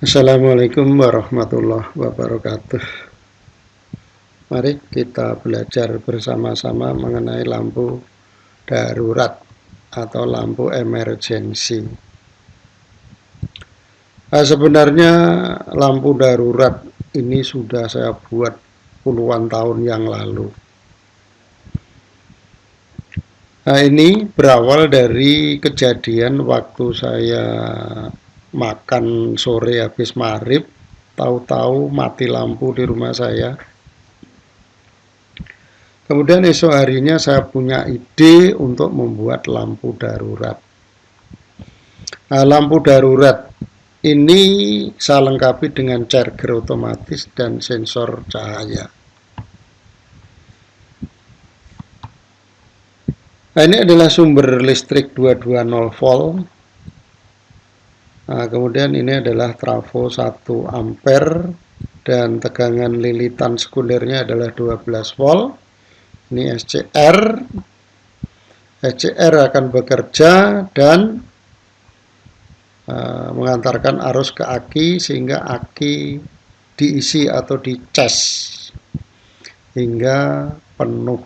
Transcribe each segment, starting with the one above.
Assalamualaikum warahmatullahi wabarakatuh. Mari kita belajar bersama-sama mengenai lampu darurat atau lampu emergensi. Sebenarnya lampu darurat ini sudah saya buat puluhan tahun yang lalu. Ini berawal dari kejadian waktu saya makan sore habis maghrib, tahu-tahu mati lampu di rumah saya. Kemudian esok harinya saya punya ide untuk membuat lampu darurat. Lampu darurat ini saya lengkapi dengan charger otomatis dan sensor cahaya. Ini adalah sumber listrik 220 volt. Kemudian ini adalah trafo 1 ampere dan tegangan lilitan sekundernya adalah 12 volt. Ini SCR. SCR akan bekerja dan mengantarkan arus ke aki sehingga aki diisi atau dicas hingga penuh.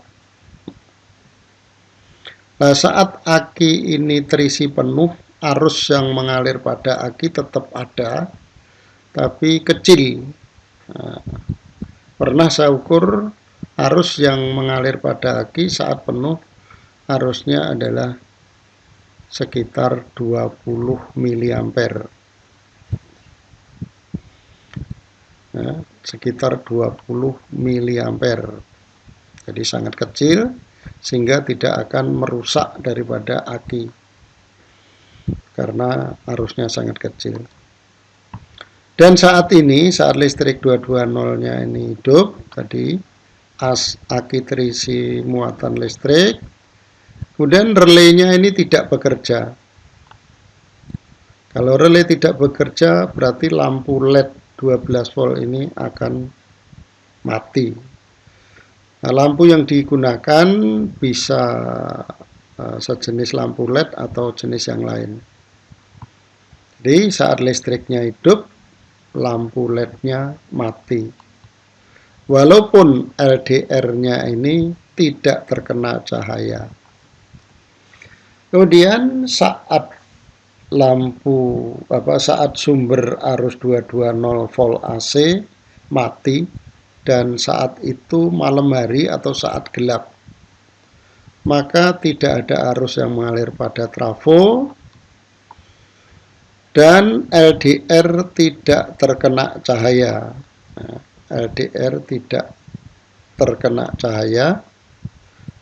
Saat aki ini terisi penuh, arus yang mengalir pada aki tetap ada, tapi kecil. Pernah saya ukur arus yang mengalir pada aki saat penuh, arusnya adalah sekitar 20 miliampere. Sekitar 20 miliampere. Jadi sangat kecil sehingga tidak akan merusak daripada aki karena arusnya sangat kecil. Dan saat ini, saat listrik 220-nya ini hidup, tadi aki terisi muatan listrik, kemudian relaynya ini tidak bekerja. Kalau relay tidak bekerja, berarti lampu LED 12 volt ini akan mati. Lampu yang digunakan bisa sejenis lampu LED atau jenis yang lain. Jadi saat listriknya hidup, lampu LED-nya mati. Walaupun LDR-nya ini tidak terkena cahaya. Kemudian saat saat sumber arus 220 volt AC mati, dan saat itu malam hari atau saat gelap, maka tidak ada arus yang mengalir pada trafo dan LDR tidak terkena cahaya. LDR tidak terkena cahaya,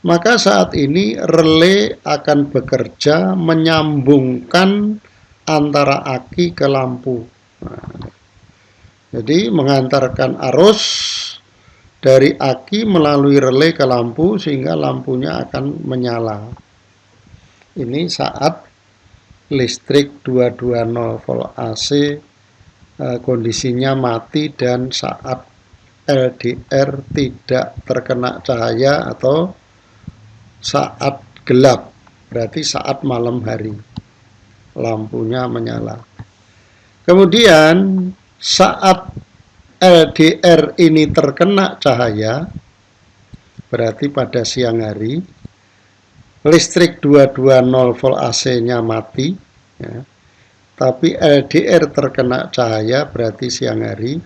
maka saat ini relay akan bekerja menyambungkan antara aki ke lampu. Jadi mengantarkan arus dari aki melalui relay ke lampu sehingga lampunya akan menyala. Ini saat listrik 220 volt AC kondisinya mati dan saat LDR tidak terkena cahaya atau saat gelap, berarti saat malam hari lampunya menyala. Kemudian saat LDR ini terkena cahaya, berarti pada siang hari, listrik 220 volt AC-nya mati, ya. Tapi LDR terkena cahaya, berarti siang hari,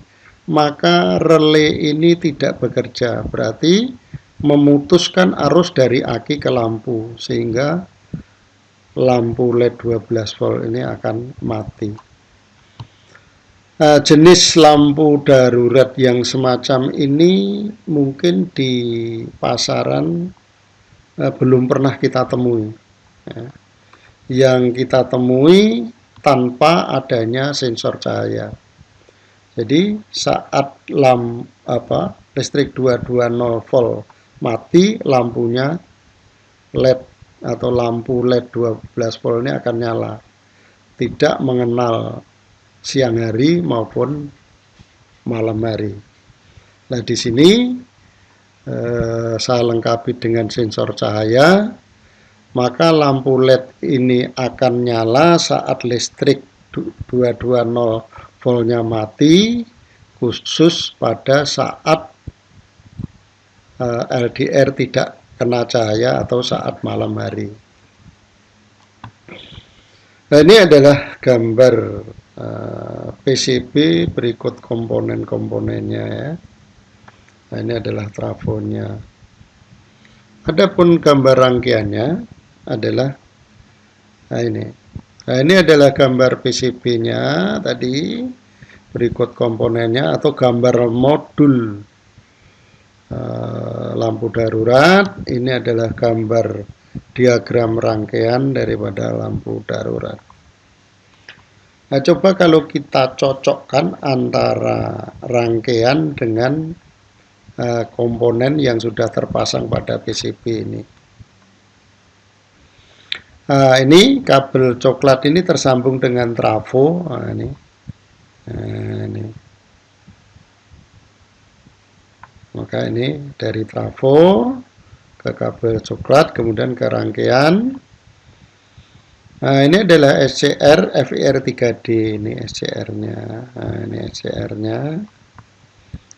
maka relay ini tidak bekerja, berarti memutuskan arus dari aki ke lampu, sehingga lampu LED 12 volt ini akan mati. Jenis lampu darurat yang semacam ini mungkin di pasaran belum pernah kita temui. Yang kita temui tanpa adanya sensor cahaya. Jadi saat listrik 220 volt mati, lampunya LED atau lampu LED 12 volt ini akan nyala. Tidak mengenal siang hari maupun malam hari. Nah, di sini saya lengkapi dengan sensor cahaya, maka lampu LED ini akan nyala saat listrik 220 voltnya mati khusus pada saat LDR tidak kena cahaya atau saat malam hari. Nah, ini adalah gambar PCB berikut komponen-komponennya ya. Nah, ini adalah trafonya. Adapun gambar rangkaiannya adalah ini. Nah, ini adalah gambar PCB-nya tadi berikut komponennya atau gambar modul lampu darurat. Ini adalah gambar diagram rangkaian daripada lampu darurat. Nah, coba kalau kita cocokkan antara rangkaian dengan komponen yang sudah terpasang pada PCB ini. Ini kabel coklat ini tersambung dengan trafo. Ini. Maka ini dari trafo ke kabel coklat, kemudian ke rangkaian. Nah, ini adalah SCR FIR 3D, ini SCR-nya. Nah, ini SCR-nya.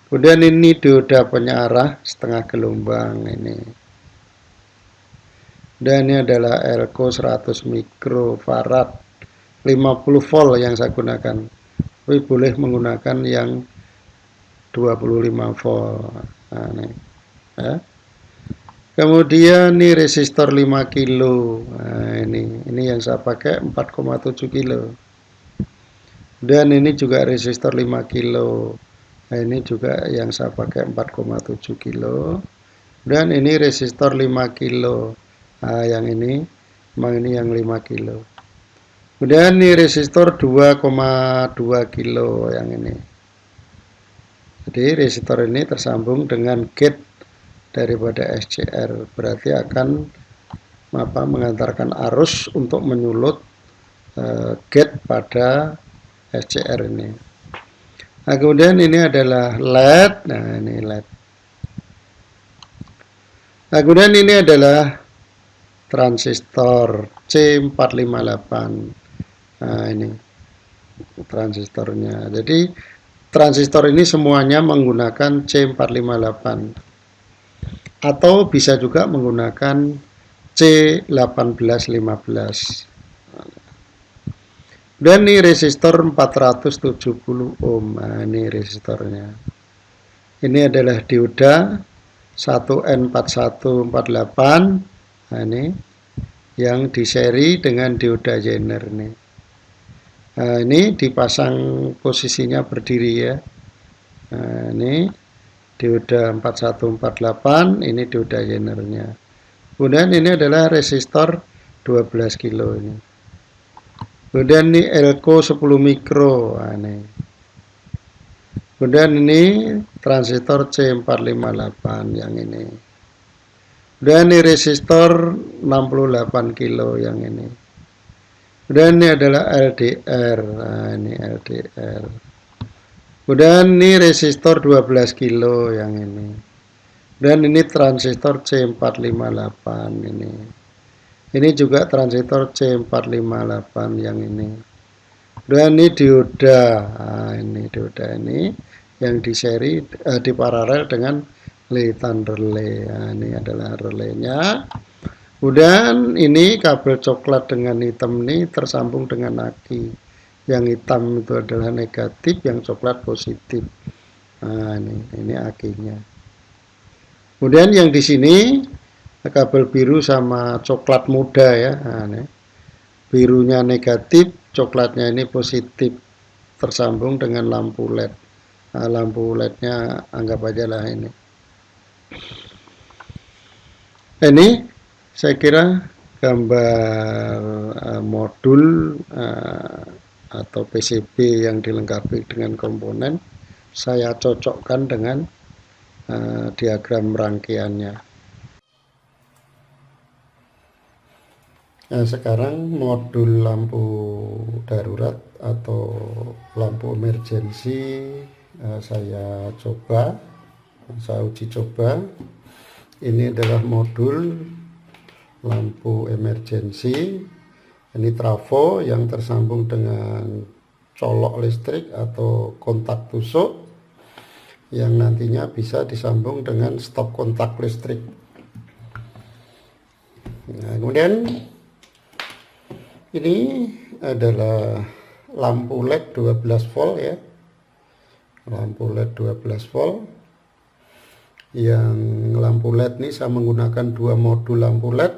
Kemudian ini dioda penyiarah setengah gelombang ini. Dan ini adalah Elco 100 mikrofarad 50 volt yang saya gunakan. Tapi boleh menggunakan yang 25 volt. Nah, ini. Ya. Kemudian ini resistor 5 kilo. Nah, ini yang saya pakai 4,7 kilo. Dan ini juga resistor 5 kilo. Nah, ini juga yang saya pakai 4,7 kilo. Dan ini resistor 5 kilo. Nah, yang ini memang ini yang 5 kilo. Kemudian ini resistor 2,2 kilo yang ini. Jadi resistor ini tersambung dengan gate daripada SCR, berarti akan mengantarkan arus untuk menyulut gate pada SCR ini. Nah, kemudian ini adalah LED. Nah, ini LED. Nah, kemudian ini adalah transistor C458. Nah, ini transistornya. Jadi transistor ini semuanya menggunakan C458 atau bisa juga menggunakan C1815. Dan ini resistor 470 ohm. Nah, ini resistornya. Ini adalah dioda 1N4148. Nah, ini yang diseri dengan dioda Zener nih. Nah, ini dipasang posisinya berdiri ya. Nah, ini dioda 4148, ini dioda Zenernya. Kemudian ini adalah resistor 12 kilo ini. Kemudian ini Elco 10 mikro. Nah, ini. Kemudian ini transistor C458 yang ini. Dan ini resistor 68 kilo yang ini. Dan ini adalah LDR. Nah, ini LDR. Kemudian ini resistor 12 kilo yang ini. Dan ini transistor C458 ini. Ini juga transistor C458 yang ini. Dan ini dioda. Nah, ini dioda ini yang diseri di paralel dengan litan relay. Nah, ini adalah relaynya. Kemudian ini kabel coklat dengan hitam ini tersambung dengan aki. Yang hitam itu adalah negatif, yang coklat positif. Nah, ini akinya. Kemudian yang di sini kabel biru sama coklat muda ya. Nah, ini. Birunya negatif, coklatnya ini positif, tersambung dengan lampu LED. Nah, lampu LED-nya anggap aja lah ini. Ini saya kira gambar modul atau PCB yang dilengkapi dengan komponen, saya cocokkan dengan diagram rangkaiannya. Nah, sekarang modul lampu darurat atau lampu emergensi saya uji coba. Ini adalah modul lampu emergensi. Ini trafo yang tersambung dengan colok listrik atau kontak tusuk yang nantinya bisa disambung dengan stop kontak listrik. Nah, kemudian ini adalah lampu LED 12 volt ya. Lampu LED 12 volt. Yang lampu LED ini saya menggunakan dua modul lampu LED.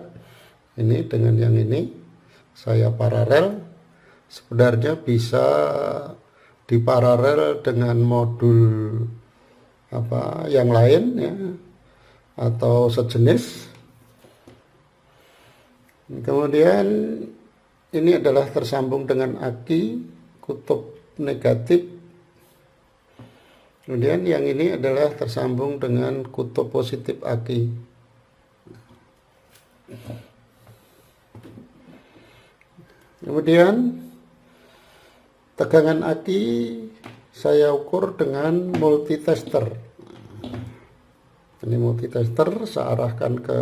Ini dengan yang ini saya paralel. Sebenarnya bisa diparalel dengan modul yang lain ya, atau sejenis. Kemudian ini adalah tersambung dengan aki kutub negatif. Kemudian yang ini adalah tersambung dengan kutub positif aki. Kemudian tegangan aki saya ukur dengan multitester. Ini multitester, saya arahkan ke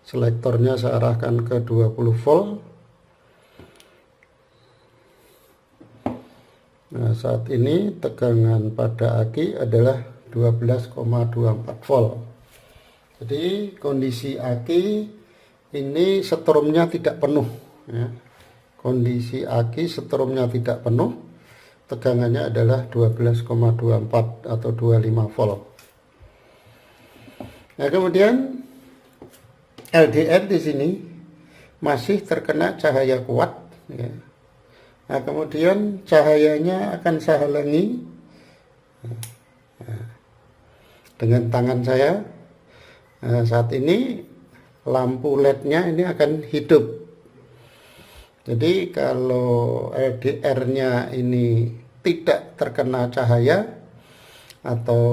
selektornya, saya arahkan ke 20 volt. Nah, saat ini tegangan pada aki adalah 12,24 volt. Jadi kondisi aki ini setrumnya tidak penuh ya. Kondisi aki setrumnya tidak penuh, tegangannya adalah 12,24 atau 25 volt. Nah, kemudian LDR di sini masih terkena cahaya kuat ya. Nah, kemudian cahayanya akan saya halangi dengan tangan saya. Nah, saat ini lampu LED-nya ini akan hidup. Jadi kalau LDR-nya ini tidak terkena cahaya atau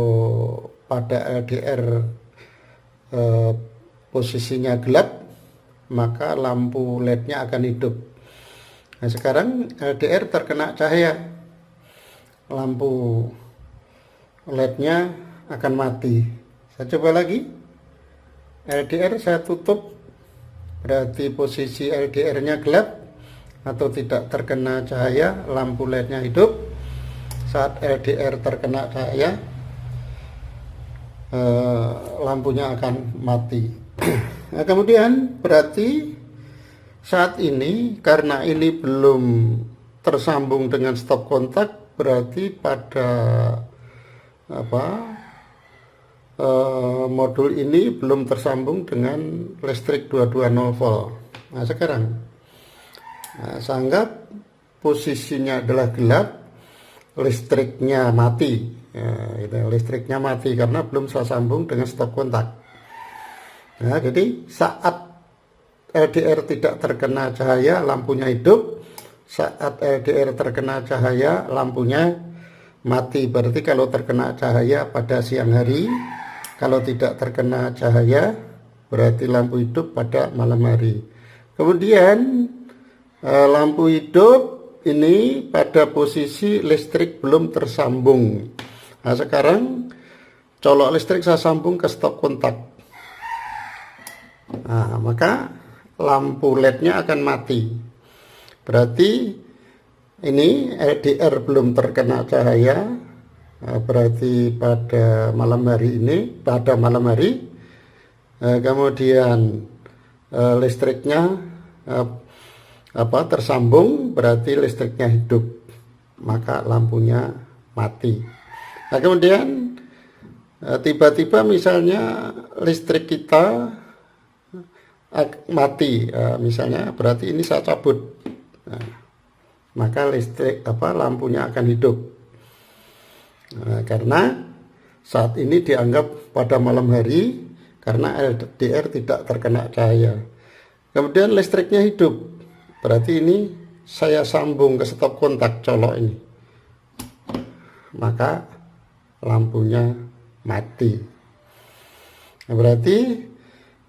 pada LDR posisinya gelap, maka lampu LED-nya akan hidup. Nah, sekarang LDR terkena cahaya, lampu LED-nya akan mati. Saya coba lagi, LDR saya tutup, berarti posisi LDR-nya gelap atau tidak terkena cahaya, lampu LED-nya hidup. Saat LDR terkena cahaya, lampunya akan mati. Nah, kemudian berarti saat ini karena ini belum tersambung dengan stop kontak, berarti pada modul ini belum tersambung dengan listrik 220 volt. Nah, sekarang saya anggap posisinya adalah gelap, listriknya mati ya, listriknya mati karena belum saya sambung dengan stop kontak. Nah, jadi saat LDR tidak terkena cahaya, lampunya hidup. Saat LDR terkena cahaya, lampunya mati. Berarti kalau terkena cahaya pada siang hari, kalau tidak terkena cahaya, berarti lampu hidup pada malam hari. Kemudian lampu hidup ini pada posisi listrik belum tersambung. Nah, sekarang colok listrik saya sambung ke stop kontak. Nah, maka lampu LED-nya akan mati. Berarti ini LDR belum terkena cahaya. Berarti pada malam hari ini, kemudian listriknya tersambung, berarti listriknya hidup, maka lampunya mati. Nah, kemudian tiba-tiba misalnya listrik kita mati, misalnya berarti ini saya cabut, nah, maka listrik lampunya akan hidup. Nah, karena saat ini dianggap pada malam hari karena LDR tidak terkena cahaya. Kemudian listriknya hidup, berarti ini saya sambung ke stop kontak colok ini, maka lampunya mati. Nah, berarti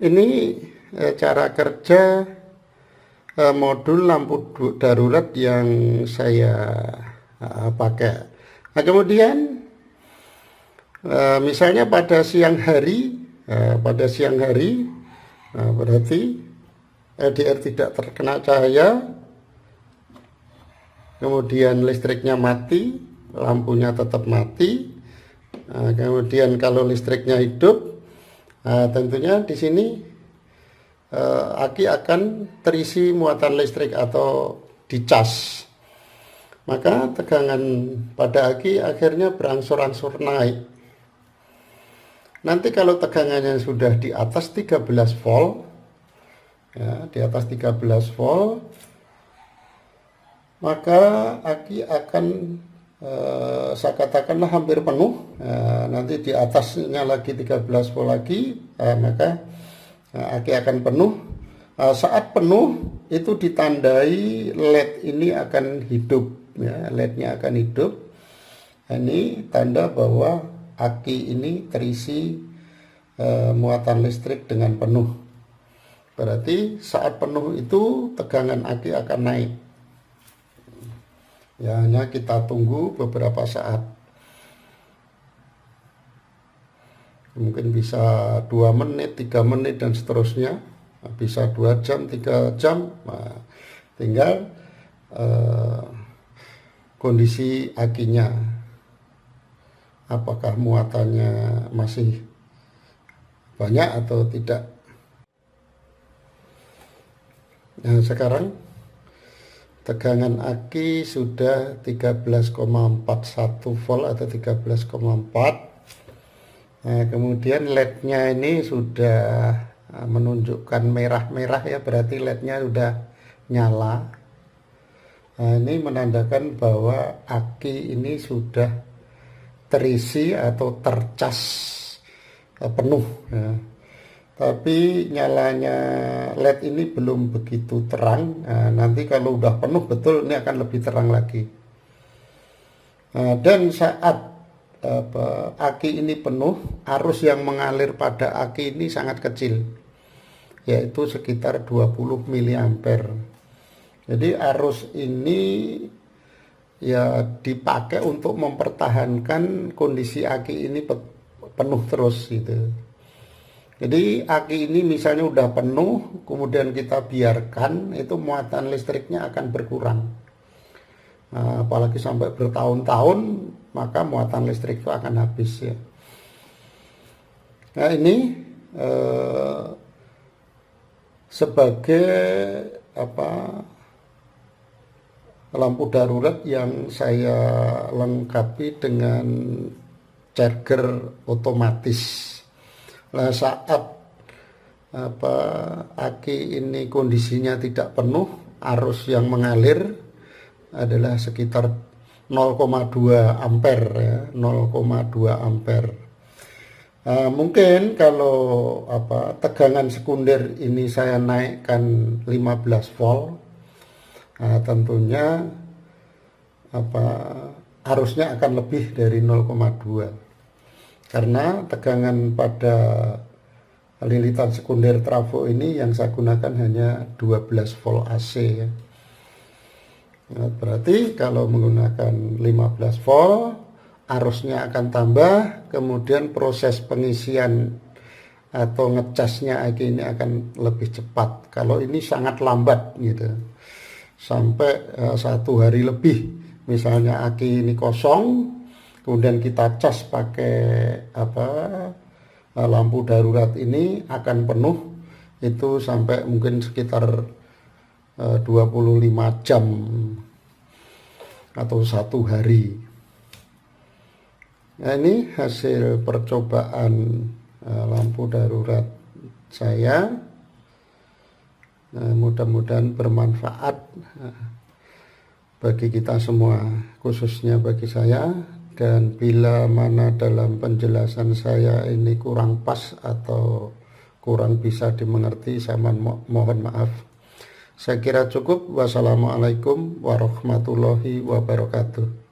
ini cara kerja modul lampu darurat yang saya pakai. Nah, kemudian misalnya pada siang hari, berarti LDR tidak terkena cahaya, kemudian listriknya mati, lampunya tetap mati. Nah, kemudian kalau listriknya hidup, tentunya di sini aki akan terisi muatan listrik atau dicas. Maka tegangan pada aki akhirnya berangsur-angsur naik. Nanti kalau tegangannya sudah di atas 13 volt, ya, di atas 13 volt, maka aki akan saya katakanlah hampir penuh. Nanti di atasnya lagi 13 volt lagi, maka aki akan penuh. Saat penuh itu ditandai LED ini akan hidup, ya, LED-nya akan hidup. Ini tanda bahwa aki ini terisi muatan listrik dengan penuh. Berarti saat penuh itu tegangan aki akan naik. Ya, hanya kita tunggu beberapa saat. Mungkin bisa 2 menit, 3 menit dan seterusnya. Bisa 2 jam, 3 jam. Nah, tinggal kondisi akinya. Apakah muatannya masih banyak atau tidak. Nah, sekarang tegangan aki sudah 13,41 volt atau 13,4. Nah, kemudian LED-nya ini sudah menunjukkan merah-merah, ya, berarti LED-nya sudah nyala. Nah, ini menandakan bahwa aki ini sudah terisi atau tercas penuh, ya. Tapi nyalanya LED ini belum begitu terang. Nah, nanti kalau udah penuh betul ini akan lebih terang lagi. Nah, dan saat aki ini penuh, arus yang mengalir pada aki ini sangat kecil, yaitu sekitar 20 mA. Jadi arus ini ya dipakai untuk mempertahankan kondisi aki ini penuh terus gitu. Jadi aki ini misalnya udah penuh, kemudian kita biarkan, itu muatan listriknya akan berkurang. Nah, apalagi sampai bertahun-tahun, maka muatan listrik itu akan habis, ya. Nah, ini sebagai lampu darurat yang saya lengkapi dengan charger otomatis. Nah, saat aki ini kondisinya tidak penuh, arus yang mengalir adalah sekitar 0,2 ampere, ya, 0,2 ampere. Mungkin kalau tegangan sekunder ini saya naikkan 15 volt, tentunya arusnya akan lebih dari 0,2. Karena tegangan pada lilitan sekunder trafo ini yang saya gunakan hanya 12 volt AC, ya. Nah, berarti kalau menggunakan 15 volt, arusnya akan tambah, kemudian proses pengisian atau ngecasnya aki ini akan lebih cepat. Kalau ini sangat lambat gitu, sampai 1 hari lebih. Misalnya aki ini kosong, kemudian kita cas pakai lampu darurat ini akan penuh, itu sampai mungkin sekitar 25 jam atau 1 hari. Nah, ini hasil percobaan lampu darurat saya. Nah, mudah-mudahan bermanfaat bagi kita semua, khususnya bagi saya. Dan bila mana dalam penjelasan saya ini kurang pas atau kurang bisa dimengerti, saya mohon maaf. Saya kira cukup. Wassalamualaikum warahmatullahi wabarakatuh.